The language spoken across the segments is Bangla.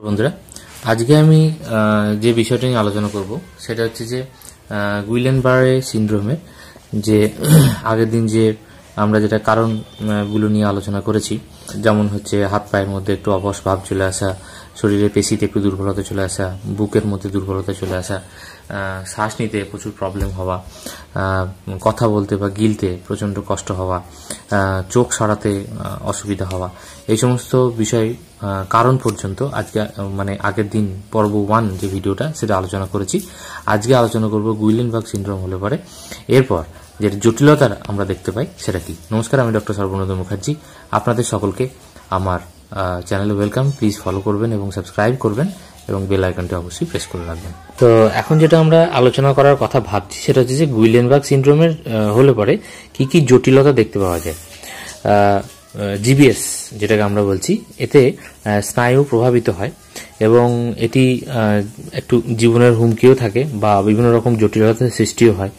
বন্ধুরা, আজকে আমি যে বিষয়টা নিয়ে আলোচনা করব সেটা হচ্ছে যে গুইলেনবার্গে সিনড্রোমের যে আগের দিন যে আমরা যেটা কারণগুলো নিয়ে আলোচনা করেছি, যেমন হচ্ছে হাত পায়ের মধ্যে একটু অবশ ভাব চলে আসা, শরীরের পেশিতে একটু দুর্বলতা চলে আসা, বুকের মধ্যে দুর্বলতা চলে আসা, শ্বাস নিতে প্রচুর প্রবলেম হওয়া, কথা বলতে বা গিলতে প্রচণ্ড কষ্ট হওয়া, চোখ সরাতে অসুবিধা হওয়া, এই সমস্ত বিষয় কারণ পর্যন্ত আজকে আগের দিন পর্ব 1 যে ভিডিওটা সেটা আলোচনা করেছি। আজকে আলোচনা করব গুইলেনবার্গ সিনড্রোম হলে পরে এরপর যে জটিলতা আমরা দেখতে পাই সেটা কি। নমস্কার, আমি ডক্টর সর্বনন্দ মুখার্জি। আপনাদের সকলকে আমার চ্যানেলে ওয়েলকাম। প্লিজ ফলো করবেন এবং সাবস্ক্রাইব করবেন এবং বেল আইকনটি অবশ্যই প্রেস করে রাখবেন। তো এখন যেটা আমরা আলোচনা করার কথা ভাবছি সেটা হচ্ছে যে গুইলেনবার্গ সিনড্রোমের হলে পরে কি কি জটিলতা দেখতে পাওয়া যায়। জিবিএস যেটাকে আমরা বলছি, এতে স্নায়ু প্রভাবিত হয় এবং এটি একটু জীবনের হুমকিও থাকে বা বিভিন্ন রকম জটিলতার সৃষ্টিও হয়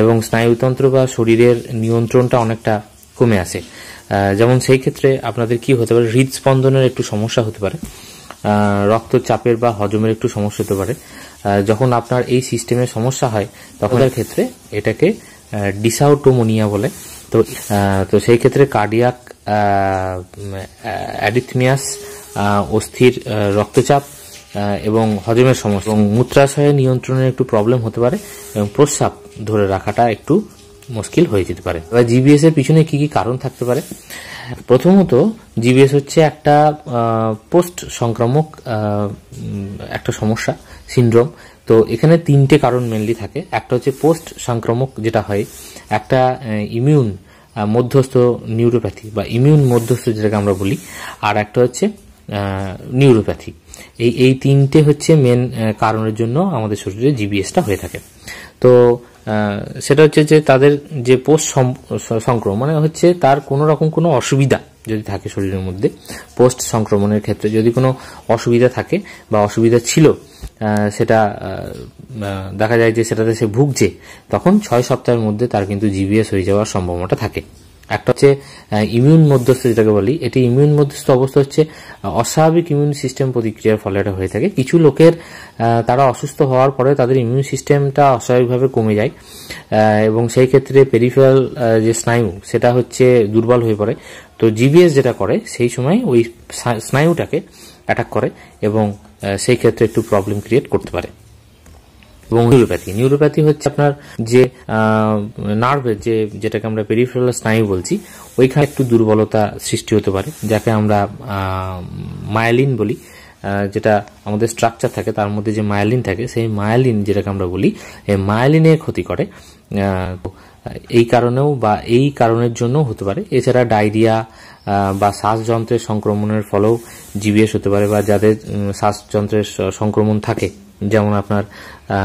এবং স্নায়ুতন্ত্র বা শরীরের নিয়ন্ত্রণটা অনেকটা কমে আসে। যেমন সেই ক্ষেত্রে আপনাদের কি হতে পারে, হৃদস্পন্দনের একটু সমস্যা হতে পারে, রক্তচাপের বা হজমের একটু সমস্যা হতে পারে। যখন আপনার এই সিস্টেমের সমস্যা হয় তখন তার ক্ষেত্রে এটাকে ডিসঅটোনিয়া বলে। তো সেই ক্ষেত্রে কার্ডিয়াক অ্যারিথমিয়াস, অস্থির রক্তচাপ এবং হজমের সমস্যা এবং মূত্রাশয় নিয়ন্ত্রণের একটু প্রবলেম হতে পারে এবং প্রস্রাব ধরে রাখাটা একটু মুশকিল হয়ে যেতে পারে। এবার জিবিএস এর পিছনে কি কি কারণ থাকতে পারে? প্রথমত, জিবিএস হচ্ছে একটা পোস্ট সংক্রামক একটা সমস্যা, সিনড্রোম। তো এখানে 3টে কারণ মেনলি থাকে। একটা হচ্ছে পোস্ট সংক্রামক যেটা হয়, একটা ইমিউন মধ্যস্থ নিউরোপ্যাথি বা ইমিউন মধ্যস্থ যেটাকে আমরা বলি, আর একটা হচ্ছে নিউরোপ্যাথি। এই 3টে হচ্ছে মেন কারণের জন্য আমাদের শরীরে জিবিএসটা হয়ে থাকে। তো সেটা হচ্ছে যে তাদের যে পোস্ট সংক্রমণ মানে হচ্ছে তার কোনো রকম কোনো অসুবিধা যদি থাকে শরীরের মধ্যে, পোস্ট সংক্রমণের ক্ষেত্রে যদি কোনো অসুবিধা থাকে বা অসুবিধা ছিল, সেটা দেখা যায় যে সেটাতে সে ভুগছে, তখন 6 সপ্তাহের মধ্যে তার কিন্তু জিবিএস হয়ে যাওয়ার সম্ভাবনাটা থাকে। একটা হচ্ছে ইমিউন মধ্যস্থ যেটাকে বলি, এটি ইমিউন মধ্যস্থ অবস্থা হচ্ছে অস্বাভাবিক ইমিউন সিস্টেম প্রতিক্রিয়ার ফলে এটা হয়ে থাকে। কিছু লোকের তারা অসুস্থ হওয়ার পরে তাদের ইমিউন সিস্টেমটা অস্বাভাবিকভাবে কমে যায় এবং সেই ক্ষেত্রে পেরিফেরাল যে স্নায়ু সেটা হচ্ছে দুর্বল হয়ে পড়ে। তো জিবিএস যেটা করে সেই সময় ওই স্নায়ুটাকে অ্যাটাক করে এবং সেই ক্ষেত্রে একটু প্রবলেম ক্রিয়েট করতে পারে। এবং নিউরোপ্যাথি হচ্ছে আপনার যে নার্ভের যেটাকে আমরা পেরিফেরাল স্নায়ু বলছি, ওইখানে একটু দুর্বলতা সৃষ্টি হতে পারে, যাকে আমরা মায়োলিন বলি। যেটা আমাদের স্ট্রাকচার থাকে তার মধ্যে যে মায়োলিন থাকে, সেই মায়োলিন যেটাকে আমরা বলি, এই মায়োলিনের ক্ষতি করে। এই কারণেও বা এই কারণের জন্য হতে পারে। এছাড়া ডায়রিয়া বা শ্বাসযন্ত্রের সংক্রমণের ফলেও জিবিএস হতে পারে, বা যাদের শ্বাসযন্ত্রের সংক্রমণ থাকে, যেমন আপনার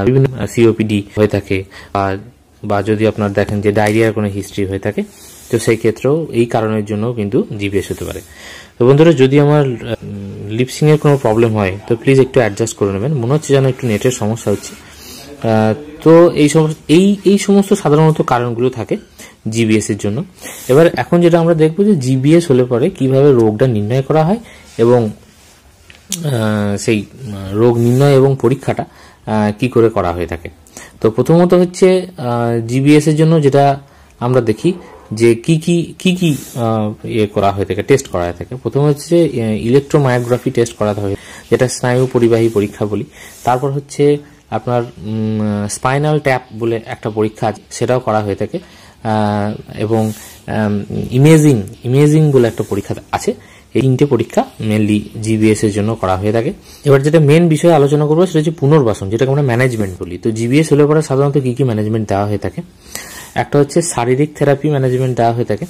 বিভিন্ন সিওপিডি হয়ে থাকে, বা যদি আপনার দেখেন যে ডায়রিয়ার কোনো হিস্ট্রি হয়ে থাকে, তো সেই ক্ষেত্রেও এই কারণের জন্য কিন্তু জিবিএস হতে পারে। তো বন্ধুরা, যদি আমার লিপসিং এর কোনো প্রবলেম হয় তো প্লিজ একটু অ্যাডজাস্ট করে নেবেন। মনে হচ্ছে যেন একটু নেটের সমস্যা হচ্ছে। তো এই সমস্ত সাধারণত কারণগুলো থাকে জিবিএস এর জন্য। এবার এখন যেটা আমরা দেখবো যে জিবিএস হলে পরে কিভাবে রোগটা নির্ণয় করা হয় এবং সেই রোগ নির্ণয় এবং পরীক্ষাটা কি করে করা হয়ে থাকে। তো প্রথমত হচ্ছে জিবিএস এর জন্য যেটা আমরা দেখি যে কি করা হয়ে থাকে, টেস্ট করা হয়ে থাকে। প্রথম হচ্ছে ইলেকট্রোমায়োগ্রাফি টেস্ট করা হয়, যেটা স্নায়ু পরিবাহী পরীক্ষা বলি। তারপর হচ্ছে আপনার স্পাইনাল ট্যাপ বলে একটা পরীক্ষা, সেটাও করা হয়ে থাকে। এবং ইমেজিং বলে একটা পরীক্ষা আছে। এই 3টে পরীক্ষা মেনলি জিবিএস এর জন্য করা হয়ে থাকে। এবার যেটা মেন বিষয়ে আলোচনা করবো সেটা হচ্ছে পুনর্বাসন, যেটাকে আমরা ম্যানেজমেন্ট বলি। তো জিবিএস হলে পরে সাধারণত কি কি ম্যানেজমেন্ট দেওয়া হয়ে থাকে? একটা হচ্ছে শারীরিক থেরাপি ম্যানেজমেন্ট দেওয়া হয়ে থাকে।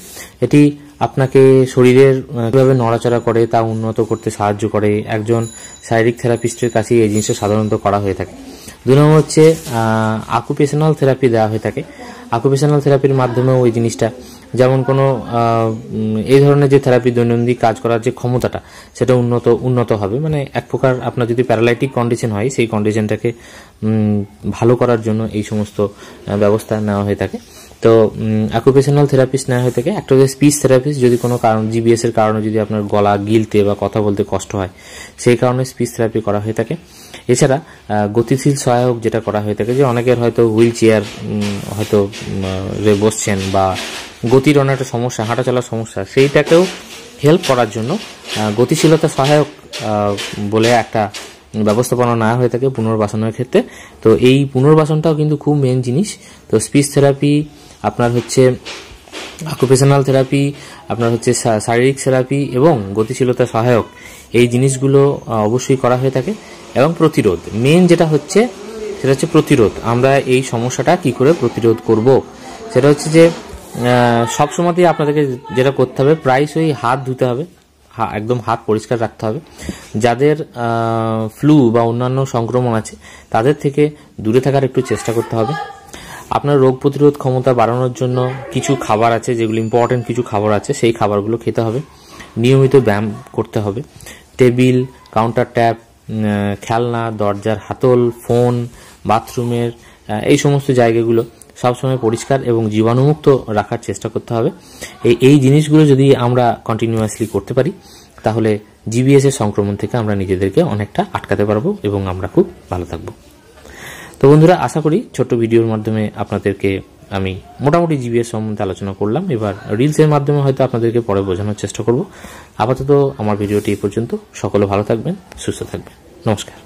এটি আপনাকে শরীরের কিভাবে নড়াচড়া করে তা উন্নত করতে সাহায্য করে। একজন শারীরিক থেরাপিস্টের কাছে এই জিনিসটা সাধারণত করা হয়ে থাকে। 2 নম্বর হচ্ছে অকুপেশনাল থেরাপি দেওয়া হয়ে থাকে। অকুপেশনাল থেরাপির মাধ্যমে ওই জিনিসটা, যেমন কোনো এই ধরনের যে থেরাপি দৈনন্দিন কাজ করার যে ক্ষমতাটা সেটা উন্নত হবে। মানে এক প্রকার আপনার যদি প্যারালাইটিক কন্ডিশন হয়, সেই কন্ডিশনটাকে ভালো করার জন্য এই সমস্ত ব্যবস্থা নেওয়া হয়ে থাকে। তো অকুপেশনাল থেরাপিস্ট নেওয়া হয়ে থাকে। একটা হচ্ছে স্পিচ থেরাপিস্ট, যদি কোনো কারণ জিবিএস এর কারণে যদি আপনার গলা গিলতে বা কথা বলতে কষ্ট হয় সেই কারণে স্পিচ থেরাপি করা হয়ে থাকে। এছাড়া গতিশীল সহায়ক যেটা করা হয়ে থাকে, যে অনেকের হয়তো হুইল চেয়ার হয়তো বসছেন বা গতির অনেক একটা সমস্যা, হাঁটা চলার সমস্যা, সেইটাকেও হেল্প করার জন্য গতিশীলতা সহায়ক বলে একটা ব্যবস্থাপনা নেওয়া হয়ে থাকে পুনর্বাসনের ক্ষেত্রে। তো এই পুনর্বাসনটাও কিন্তু খুব মেন জিনিস। তো স্পিচ থেরাপি, আপনার হচ্ছে অকুপেশনাল থেরাপি, আপনার হচ্ছে শারীরিক থেরাপি এবং গতিশীলতা সহায়ক, এই জিনিসগুলো অবশ্যই করা হয়ে থাকে। এবং প্রতিরোধ, মেন যেটা হচ্ছে সেটা হচ্ছে প্রতিরোধ। আমরা এই সমস্যাটা কি করে প্রতিরোধ করব, সেটা হচ্ছে যে সবসময়তেই আপনাদেরকে যেটা করতে হবে, প্রায়শই হাত ধুতে হবে, একদম হাত পরিষ্কার রাখতে হবে। যাদের ফ্লু বা অন্যান্য সংক্রমণ আছে তাদের থেকে দূরে থাকার একটু চেষ্টা করতে হবে। আপনার রোগ প্রতিরোধ ক্ষমতা বাড়ানোর জন্য কিছু খাবার আছে, যেগুলো ইম্পর্টেন্ট কিছু খাবার আছে, সেই খাবারগুলো খেতে হবে। নিয়মিত ব্যায়াম করতে হবে। টেবিল, কাউন্টার ট্যাপ, খেলনা, দরজার হাতল, ফোন, বাথরুমের এই সমস্ত জায়গাগুলো সবসময় পরিষ্কার এবং জীবাণুমুক্ত রাখার চেষ্টা করতে হবে। এই জিনিসগুলো যদি আমরা কন্টিনিউয়াসলি করতে পারি তাহলে জিবিএস এর সংক্রমণ থেকে আমরা নিজেদেরকে অনেকটা আটকাতে পারবো এবং আমরা খুব ভালো থাকবো। তো বন্ধুরা, আশা করি ছোট্ট ভিডিওর মাধ্যমে আপনাদেরকে আমি মোটামুটি জিবিএস সম্বন্ধে আলোচনা করলাম। এবার রিলসের মাধ্যমে হয়তো আপনাদেরকে পরে বোঝানোর চেষ্টা করব। আপাতত আমার ভিডিওটি এই পর্যন্ত। সকলে ভালো থাকবেন, সুস্থ থাকবেন। নমস্কার।